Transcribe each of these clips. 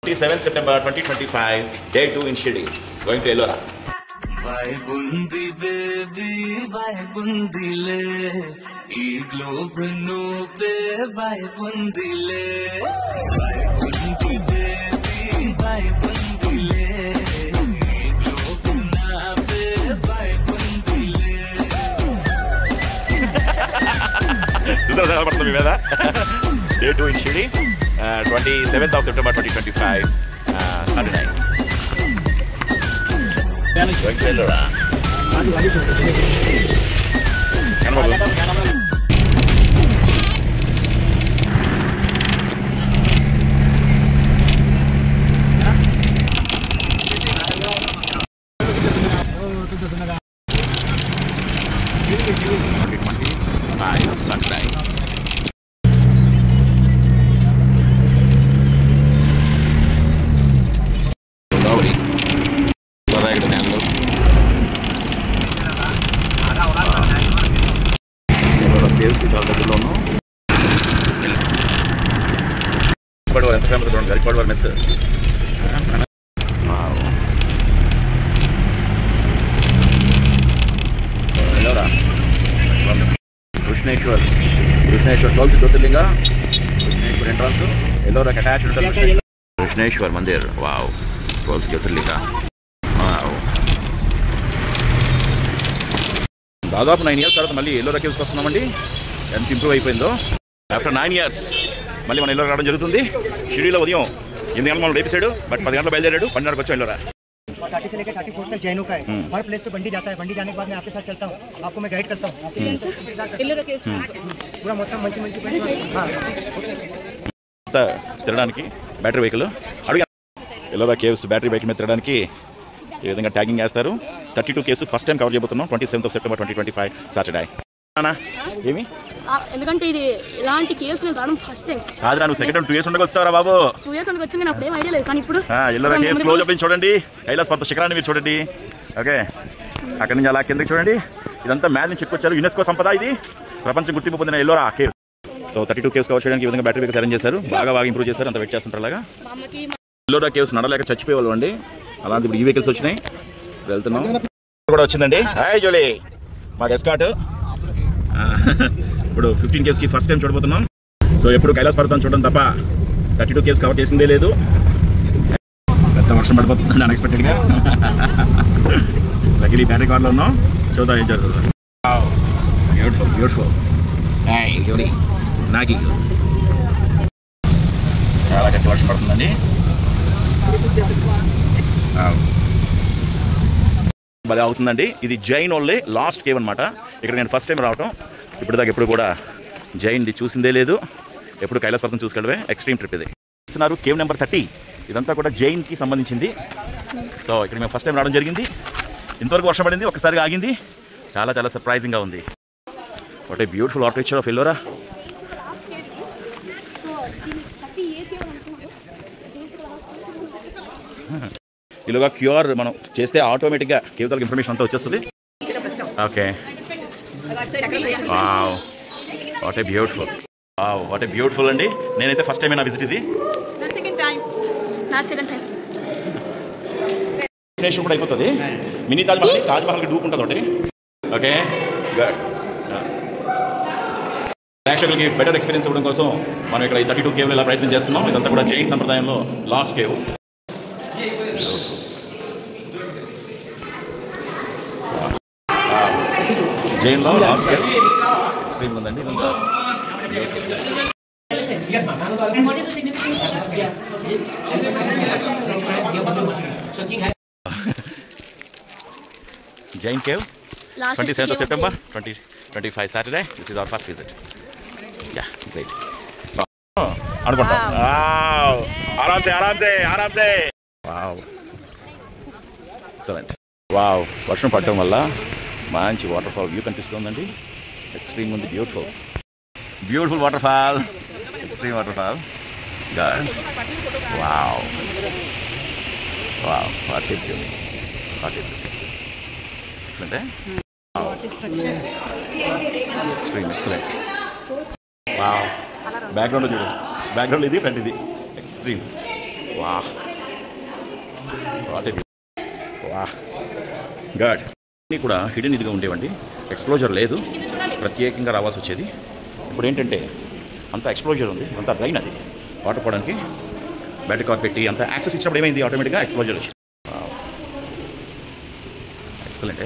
27th September 2025, day 2 in Shirdi, going to Ellora. Vaibundi baby, vaibundi le, ee globe no pe vaibundi le, vaibundi baby, vaibundi le, ee globe na pe vaibundi le. Day 2 in Shirdi, 27th of September 2025, Saturday. Going to Ellora. Saturday. Lovely. Garipadwar mess. Wow. Ellora. Krishneshwar 12th Jyotirlinga. Krishneshwar entrance. Ellora attached to Krishneshwar Mandir. Wow. 12th Jyotirlinga. Wow. దాదాపు 9 years తర్వాత మళ్ళీ ఎల్లోరా కేవ్స్కి వస్తున్నామండి. ఎంత improve అయిపోయిందో. After 9 years మళ్ళీ మన ఎల్లోరా రావడం జరుగుతుంది. షిరిడీలో ఉదయం 8 గంటలు మనం రేపేసాడు, బట్ 10 గంటలు బయలుదేరాడు. 12:30కి వచ్చాం ఎల్లోరా. 30 से लेकर 34 तक जैनों का है। हर प्लेस पे बंडी जाता है। बंडी जाने के बाद मैं आपके साथ चलता हूँ, आपको मैं गाइड करता हूँ। पूरा మొత్తం మంచి తిరగడానికి బ్యాటరీ వెహికల్ అడిగా ఎల్లోరా కేవ్స్ బ్యాటరీ వెహికల్ మీద తిరగడానికి ఈ విధంగా ట్యాగింగ్ చేస్తారు. 32 కేవ్స్ ఫస్ట్ టైం కవర్ చేయబోతున్నాం. 27th of September 2025 Saturday. ఏమి ఎందుకంటే ఇది ఇలాంటి కేవ్స్ నేను రావడం ఫస్ట్ టైం. కాదురా, నువ్వు సెకండ్ 2 years ఉండగా వచ్చారా బాబు? 2 years ఉండగా వచ్చి నేను అప్పుడేం ఐడియా లేదు, కానీ ఇప్పుడు ఎల్లోరా కేవ్స్ క్లోజ్ అప్ చూడండి. కైలాస్ పర్వత శిఖరాన్ని మీరు చూడండి. ఓకే, అక్కడి నుంచి అలా కిందకి చూడండి. ఇదంతా మ్యాథ్ నుంచి చెప్పుకొచ్చారు. యునెస్కో సంపద ఇది, ప్రపంచం గుర్తింపు పొందిన Ellora cave. So 32 caves cover చేయడానికి ఈ విధంగా బ్యాటరీ వెహికల్ అరేంజ్ చేశారు. బాగా ఇంప్రూవ్ చేశారు. అంత వెయిట్ చేస్తుంటారు. అలాగా ఎల్లోరా కేవ్స్ నడలేక చచ్చిపోయేవాళ్ళు అండి. అలాంటి ఇప్పుడు ఈ వెహికల్స్ వచ్చినాయి. వెళ్తున్నాం కూడా వచ్చిందండి. హాయ్ జోలీ, మాకు ఎస్కాట్. ఇప్పుడు 15 కేవ్స్కి ఫస్ట్ టైం చూడబోతున్నాం. సో ఎప్పుడు కైలాస్ పర్వతం చూడడం తప్ప 32 కేవ్స్ కవర్ చేసిందే లేదు. పెద్ద వర్షం పడిపోతుంది అన్ఎక్స్పెక్టెడ్గా. లక్కీలీ బ్యాటరీ కార్లో ఉన్నాం. చూద్దాం ఏం జరుగుతుంది. బ్యూటిఫుల్. హాయ్ జోలీ, నాకి చాలా గట్టి వర్షం పడుతుందండి. భలే అవుతుందండి. ఇది జైన్ ఓన్లీ లాస్ట్ కేవ్ అనమాట. ఇక్కడ నేను ఫస్ట్ టైం రావటం. ఇప్పుడు దాకా ఎప్పుడు కూడా జైన్ది చూసిందే లేదు. ఎప్పుడు కైలాస్ పర్వతం చూసుకెళ్ళవే. ఎక్స్ట్రీమ్ ట్రిప్ ఇది. ఇస్తున్నారు కేవ్ నెంబర్ 30. ఇదంతా కూడా జైన్కి సంబంధించింది. సో ఇక్కడ మేము ఫస్ట్ టైం రావడం జరిగింది. ఇంతవరకు వర్షం పడింది, ఒక్కసారిగా ఆగింది. చాలా సర్ప్రైజింగ్గా ఉంది. What a beautiful architecture of Ellora. ఇలాగా క్యూఆర్ మనం చేస్తే ఆటోమేటిక్గా కేవ్ తాలూకు ఇన్ఫర్మేషన్ అంతా వచ్చేస్తుంది. ఓకే, వాట్ ఏ బ్యూటిఫుల్ అండి. నేనైతే ఫస్ట్ టైం నా విజిట్ ఇది. డెస్టినేషన్ కూడా అయిపోతుంది. మినీ తాజ్మహల్కి డూకుంటుంది ఒకటి. Okay, good. ప్రేక్షకులకి బెటర్ ఎక్స్పీరియన్స్ ఇవ్వడం కోసం మనం ఇక్కడ ఈ 32 కేవ్లు ఇలా ప్రయత్నం చేస్తున్నాం. ఇదంతా కూడా జైన్ సంప్రదాయంలో లాస్ట్ కేవ్. జైన్లో లాస్ట్ కేవ్ స్క్రీన్ ఉందండి. Jain Cave, 27th of September 2025 Saturday. This is our first visit. Yeah, great. అనుకుంటా. ఆరామ్సే. Wow, excellent. వావ్, వర్షం పడటం వల్ల మంచి వాటర్ ఫాల్ వ్యూ కనిపిస్తుందండి. ఎక్స్ట్రీమ్ ఉంది. Beautiful water fall. Extreme water fall. Good. Wow, what a beauty. Excellent. Excellent. Wow, బ్యాక్గ్రౌండ్లో చూడండి. Background ఇది, ఫ్రంట్ ఇది. ఎక్స్ట్రీమ్. వా వా గాడ్ అన్నీ కూడా హిడెన్ ఇదిగా ఉండేవండి. ఎక్స్ప్లోజర్ లేదు, ప్రత్యేకంగా రావాల్సి వచ్చేది. ఇప్పుడు ఏంటంటే అంత ఎక్స్ప్లోజర్ ఉంది, అంత డ్రైన్ అది వాటర్ పోవడానికి. బ్యాటరీ కార్ పెట్టి అంత యాక్సెస్ ఇచ్చినప్పుడు ఏమైంది, ఆటోమేటిక్గా ఎక్స్ప్లోజర్ వచ్చి. ఎక్సలెంట్.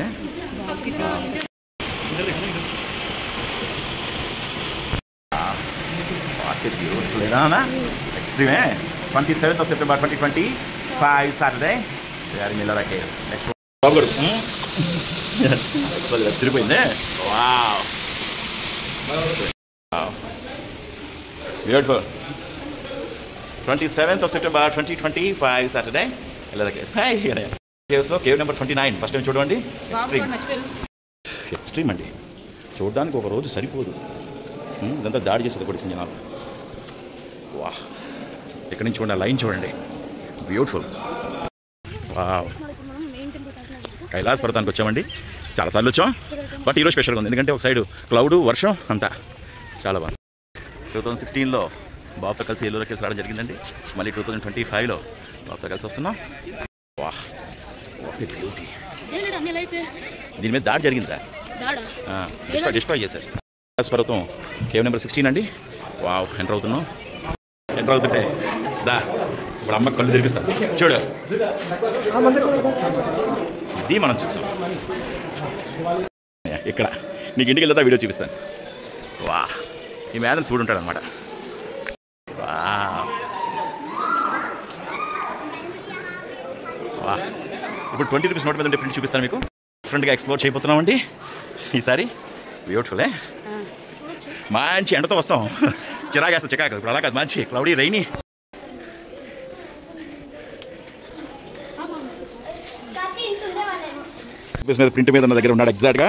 బ్యూటిఫుల్ ఎక్స్ట్రీమే. 27th of September 2025 Saturday. We are in Ellora Caves. Next తిరిగిపోయిందే. Wow beautiful. 27th of September 2025 Saturday. Ellora Caves. Hi కేవ్స్లో కేవ్ నెంబర్ 29 ఫస్ట్ టైం చూడండి. ఎక్స్ట్రీమ్ అండి, చూడడానికి ఒక రోజు సరిపోదు. ఇదంతా దాడి చేసేది కొడిసిన జనాలు. వా ఎక్కడి నుంచి చూడండి, లైన్ చూడండి, బ్యూటిఫుల్. వావ్ కైలాస పర్వతానికి వచ్చామండి. చాలాసార్లు వచ్చాం, బట్ ఈరోజు స్పెషల్గా ఉంది ఎందుకంటే ఒక సైడు క్లౌడ్, వర్షం అంతా చాలా బాగుంది. 2016లో బాబుతో కలిసి ఎల్లోరా కేవ్స్ రావడం జరిగిందండి. మళ్ళీ 2025లో బాబుతో కలిసి వస్తున్నాం. వా బ్యూటీ. దీని మీద దాడి జరిగిందిరా, డిస్ట్రాయ్ చేశారు. కైలాస పర్వతం కేవ్ నెంబర్ 16 అండి. వావ్ ఎంటర్ అవుతున్నాం. ఎంటర్ అవుతుంటే దా ఇప్పుడు అమ్మకి కళ్ళు తెరిపిస్తాను చూడు. ఇది మనం చూసాం. ఇక్కడ నీకు ఇంటికి వెళ్తా వీడియో చూపిస్తాను. వా ఈ మేడం చూడు ఉంటాడు అనమాట. వా వా ఇప్పుడు 20 రూపీస్ నోట్ మీద ఉంటే ప్రింట్ చూపిస్తాను మీకు. డిఫరెంట్గా ఎక్స్ప్లోర్ చేయబోతున్నామండి ఈసారి. బ్యూటిఫుల్. మంచి ఎండతో వస్తాం, చిరాకేస్తా చికాకు. ఇప్పుడు అలా కాదు, మంచి క్లౌడీ రైనీ. మీద ప్రింట్ మీద ఉన్న దగ్గర ఉన్నాడు ఎగ్జాక్ట్గా.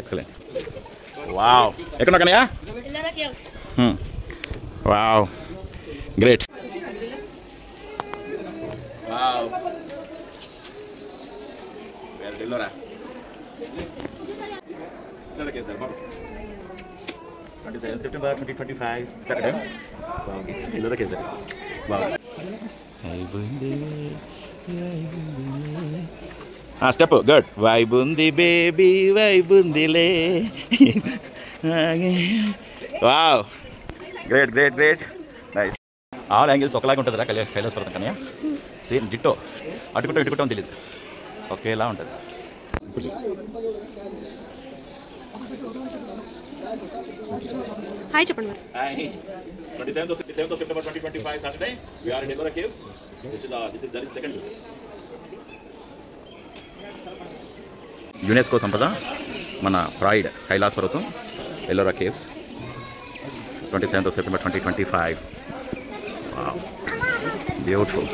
ఎక్సలెంట్. వావ్ ఎక్కడ కనయా? Wow great. Wow Ellora 27 September 2025 Saturday. Ellora caves. Wow step good. వైబుంది బేబీ వైబుందిలే. Wow great great great nice. All angles ఒకలాగా ఉంటుందిరా కైలాస పర్వతం కన్నా. సేమ్ డిట్టో, అటుకుంటాం ఇటుకుంటాం తెలియదు, ఒకేలా ఉంటుంది. హాయ్ చెప్పండి. Hi. 27th of September 2025 Saturday. We are in Ellora Caves. This is Jarin's second visit. UNESCO సంపద మన ప్రైడ్ కైలాస పర్వతం Ellora caves. 27th of September 2025. Wow. Beautiful.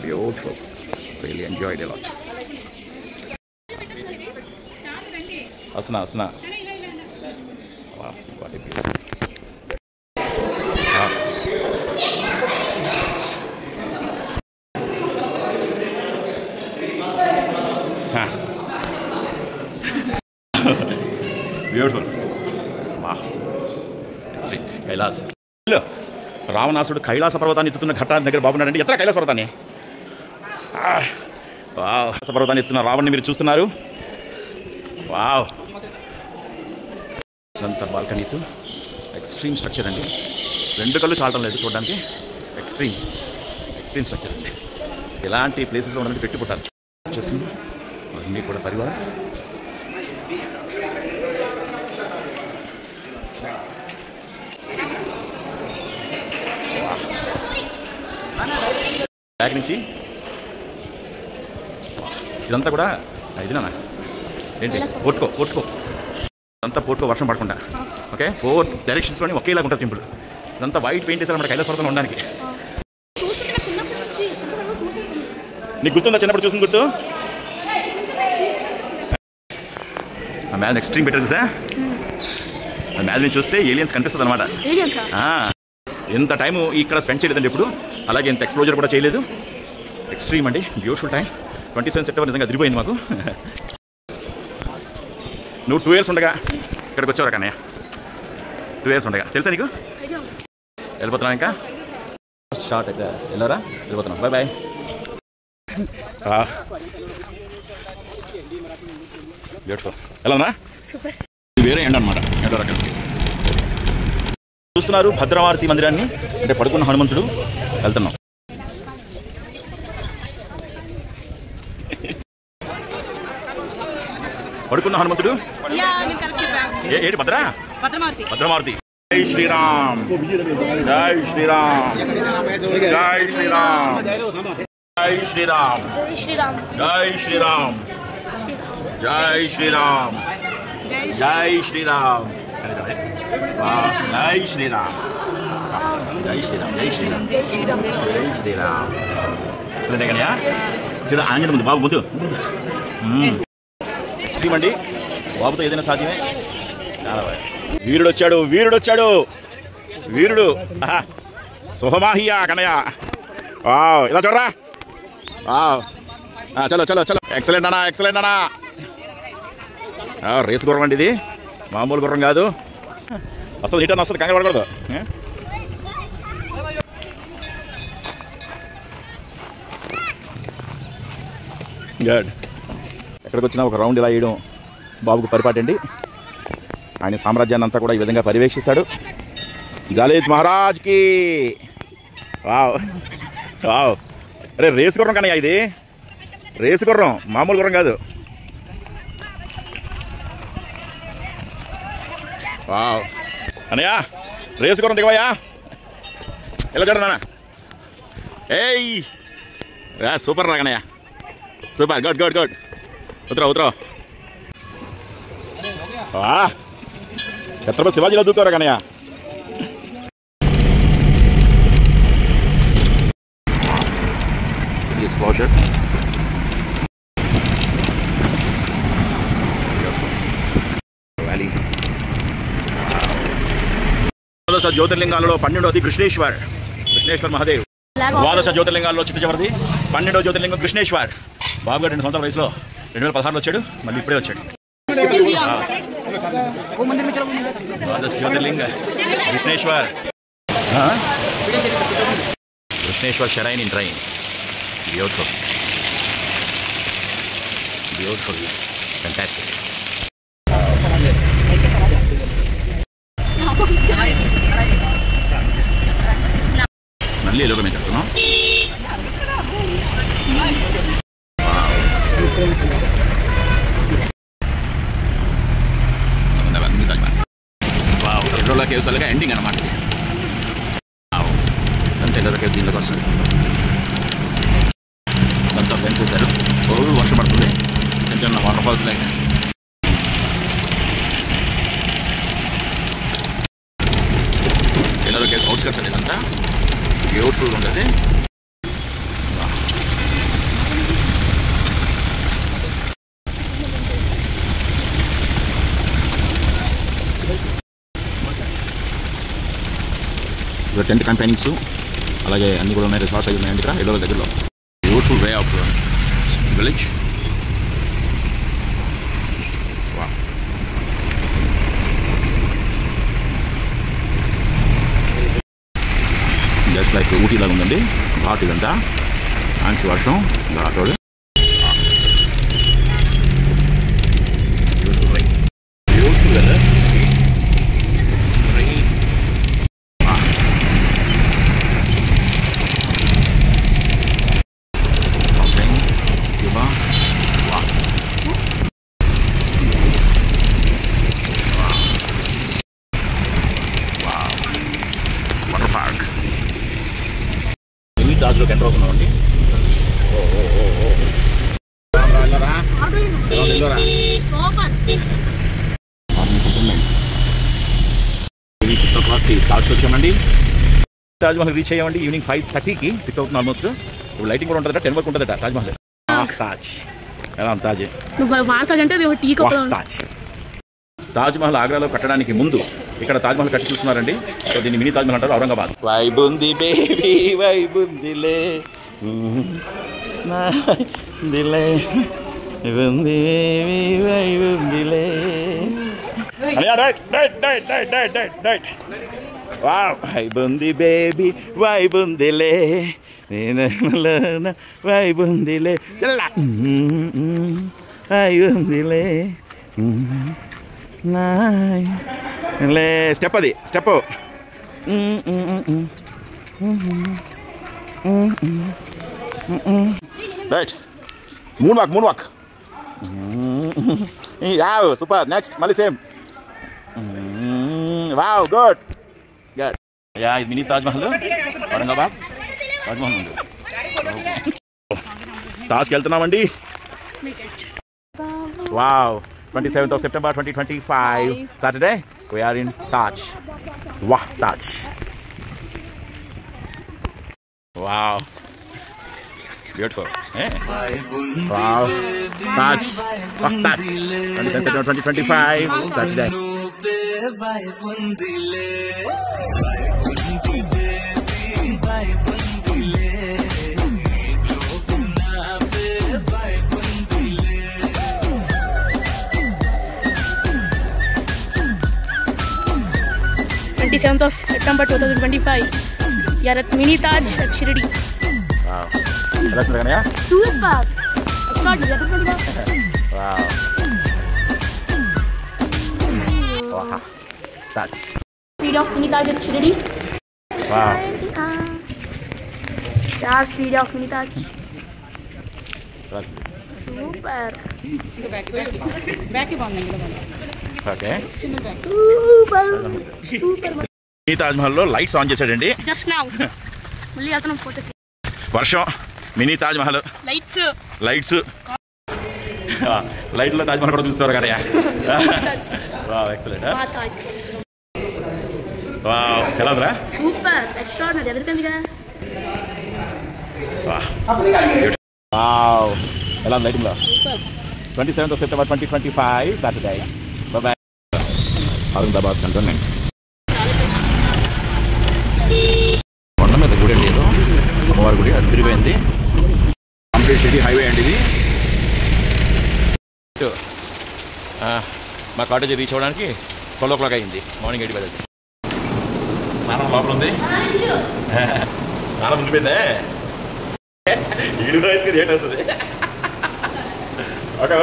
Beautiful. Really enjoyed a lot. Asna. Wow, what a beauty. Wow. Beautiful. వా కైలాస్. రావణాసుడు కైలాస పర్వతాన్ని ఎత్తుతున్న ఘట్టాన్ని దగ్గర బాగున్నాడండి. ఎత్తున కైలాస పర్వతాన్ని. వావ్ పర్వతాన్ని ఎత్తున్న రావణ్ణి మీరు చూస్తున్నారు. వావ్ ఇదంతా బాల్కనీసు. ఎక్స్ట్రీమ్ స్ట్రక్చర్ అండి. రెండు కళ్ళు చాలడం లేదు చూడడానికి. ఎక్స్ట్రీమ్ స్ట్రక్చర్ అండి. ఎలాంటి ప్లేసెస్లో ఉండాలంటే పెట్టి పుట్టాలి. చూస్తుంది అన్నీ కూడా పరివారం. బ్యాక్ నుంచి ఇదంతా కూడా ఇదినా ఏంటి పోర్టుకో ఇదంతా పోర్టుకో, వర్షం పడకుండా. ఓకే 4 డైరెక్షన్స్లోని ఒకేలాగా ఉంటుంది టెంపుల్. ఇదంతా వైట్ పెయింట్ వేసారు మన కైలాస పర్వతంలో ఉండడానికి. నీకు గుర్తుందా చిన్నప్పుడు చూసింది గుర్తు? ఆ మ్యాథ్ ఎక్స్ట్రీమ్ బెటర్ చూసా. ఆ మ్యాథ్ నుంచి చూస్తే ఏలియన్స్ కనిపిస్తుంది అనమాట. ఎంత టైము ఇక్కడ స్పెండ్ చేయలేదండి ఎప్పుడు, అలాగే ఎంత ఎక్స్ప్లోజర్ కూడా చేయలేదు. ఎక్స్ట్రీమ్ అండి, బ్యూటిఫుల్ టైం. 27 సెప్టెంబర్ నిజంగా తిరిగిపోయింది మాకు. నువ్వు 2 years ఉండగా ఇక్కడికి వచ్చావు కన్నయ్య. 2 years ఉండగా. తెలుసా నీకు? వెళ్ళిపోతున్నావు ఇంకా? షార్ట్ అయితే వెళ్ళారా? వెళ్ళిపోతున్నాం. Bye bye. బ్యూటిఫుల్. ఎలా ఉన్నా? వేరే ఎండ అనమాట. ఎండ రకం చూస్తున్నారు భద్రమారుతి మందిరాన్ని, అంటే పడుకున్న హనుమంతుడు. వెళ్తున్నాం. పడుకున్న హనుమంతుడు ఏంటి? భద్రమారుతి. జై శ్రీరామ్, జై శ్రీరామ్, జై శ్రీరామ్, జై శ్రీరామ్, జై శ్రీరామ్, జై శ్రీరామ్, జై శ్రీరామ్, జై శ్రీరామ్, జై శ్రీరామ్, జై శ్రీరామ్, జై శ్రీరామ్. సరే కన్యా, చూడ ఆంజనేయ ముందు బాబు ముందు. ఎక్స్ట్రీమ్ అండి, బాబుతో ఏదైనా సాధ్యమే. చాలా బాగా. వీరుడు వచ్చాడు, వీరుడు వచ్చాడు, వీరుడు. సుహమాహియా కన్నయ్య. ఇలా చూడరా. చలో చలో చలో. ఎక్సలెంట్ అన్నా, ఎక్సలెంట్ అన్నా. రేసు గుర్రం అండి ఇది, మామూలు గుర్రం కాదు. వస్తుంది, హిట్ అని వస్తుంది, కంగారు పడకూడదు. గుడ్. ఎక్కడికి వచ్చినా ఒక రౌండ్ ఇలా వేయడం బాబుకు పరిపాటండి. ఆయన సామ్రాజ్యాన్ని అంతా కూడా ఈ విధంగా పర్యవేక్షిస్తాడు. జాలిద్ మహారాజ్కి. Wow wow. అరే రేసు గుర్రం కన్నయ్య ఇది, రేసు గుర్రం, మామూలు గుర్రం కాదు. వావ్ అన్నయ్య, రేసు గుర్రం దిగవయ్యా. ఎలా చూడనా? ఏయ్ సూపర్ రా Kannayya, super. Good good good. Uttara Uttara. Chhatrapati శివాజీలో దూకారా కన్నయ్య. ద్వాదశ జ్యోతిర్లింగాలలో 12వది కృష్ణేశ్వర్, కృష్ణేశ్వర్ మహాదేవ్. ద్వాదశ జ్యోతిర్లింగాల్లో చివరిది 12వ జ్యోతిర్లింగం కృష్ణేశ్వర్. బాబుగారు 2 సంవత్సరాల వయసులో 2016లో వచ్చాడు, మళ్ళీ ఇప్పుడే వచ్చాడు. ద్వాదశ జ్యోతిర్లింగ Krishneshwar. Krishneshwar shrine in train. Beautiful, beautiful, fantastic. మళ్ళీ ఎలుగు మీద చెప్తున్నాం. ఎల్లోలా కేవ్స్ అలాగే ఎండింగ్ అనమాట. అంతే ఎల్లోలా కేవ్స్ దీనిలోకి వస్తుంది. అంతా ఫెన్స్ చేశారు. రోజు వర్షం పడుతుంది, చిన్న చిన్న వాటర్ ఫాల్స్ లాగా. ఎల్లోలా కేవ్స్ అవుట్స్కట్స్ అండి ఇదంతా. బ్యూటిఫుల్గా ఉంటుంది. టెంట్ కంపెనీస్ అలాగే అన్నీ కూడా ఉన్నాయి. రిసార్ట్స్ అవి ఉన్నాయండి ఇక్కడ ఎల్లోల దగ్గరలో. Beautiful way of village. Just like ఊటీలాగా ఉందండి. ఘాట్ ఇదంతా, మంచి వర్షం, ఘాట్ రోడ్. బ్యూటిఫుల్ కదా. తాజ్లోకి ఎంటర్ అవుతున్నామండి. ఈవినింగ్ 6 o'clock తాజ్కి వచ్చామండి. తాజ్మహల్ రీచ్ అయ్యామండి ఈవినింగ్ 5:30కి. 6 అవుతుంది ఆల్మోస్ట్. ఇప్పుడు లైటింగ్ కూడా ఉంటుందట, 10 వరకు ఉంటుందట తాజ్మహల్. తాజ్ ఎలా ఉంది? తాజ్ తాజ్మహల్ ఆగ్రాలో కట్టడానికి ముందు ఇక్కడ తాజ్మహల్ కట్టి చూస్తున్నారండి. సో దీన్ని మినీ తాజ్మహల్ అంటారు, ఔరంగాబాద్. వైబుంది బేబీ వైబుందిలే దిలే వైబుంది బేబీ వైబుందిలే. రైట్ వావ్ వైబుంది బేబీ వైబుందిలే వైబుందిలే చల్లా వైబుందిలే లే స్టెప్ అది step right moon walk wow super next మళ్ళీ సేమ్ వావ్ గుడ్ యా ఇది మినీ తాజ్ మహల్ ఔరంగాబాద్ తాజ్ మహల్ ఉంది తాజ్కి వెళ్తున్నామండి wow 27th of September 2025 Saturday we are in Taj Taj wow beautiful wow Taj 27th September 2025 Saturday of September 2025. We are at Mini Taj at Shirdi. Wow. Let's look at it. Super. Wow. Wow. Taj. Speed of Mini Taj at Shirdi. Wow. Yeah, speed of Mini Taj. Super. Okay. Super. ఈ తాజ్ మహల్లో lights on చేశాడండి Just now. మళ్ళీ అతను photo వర్షం mini Taj Mahal lights లైట్లో తాజ్ మహల్ కూడా చూస్తారు కదా wow excellent wow ఎలా ఉందిరా సూపర్ ఎక్స్ట్రాఆర్డినరీ ఎదురుకందిగా వావ్ ఎలా ఉంది లైటింగ్లో 27th of September 2025 Saturday bye Aurangabad cantonment కొండ మీద గుడి అండి ఏదో అమ్మవారి గుడి అది తిరిగిపోయింది కంప్లీట్ సిటీ హైవే అండి ఇది మా కాటేజ్ రీచ్ అవ్వడానికి 12 o'clock అయింది మార్నింగ్ 8 బజే నాన్న లోపల ఉంది నాన్న ఉండిపోయిందే ఈడు అయితే రేట్ అవుతుంది ఓకే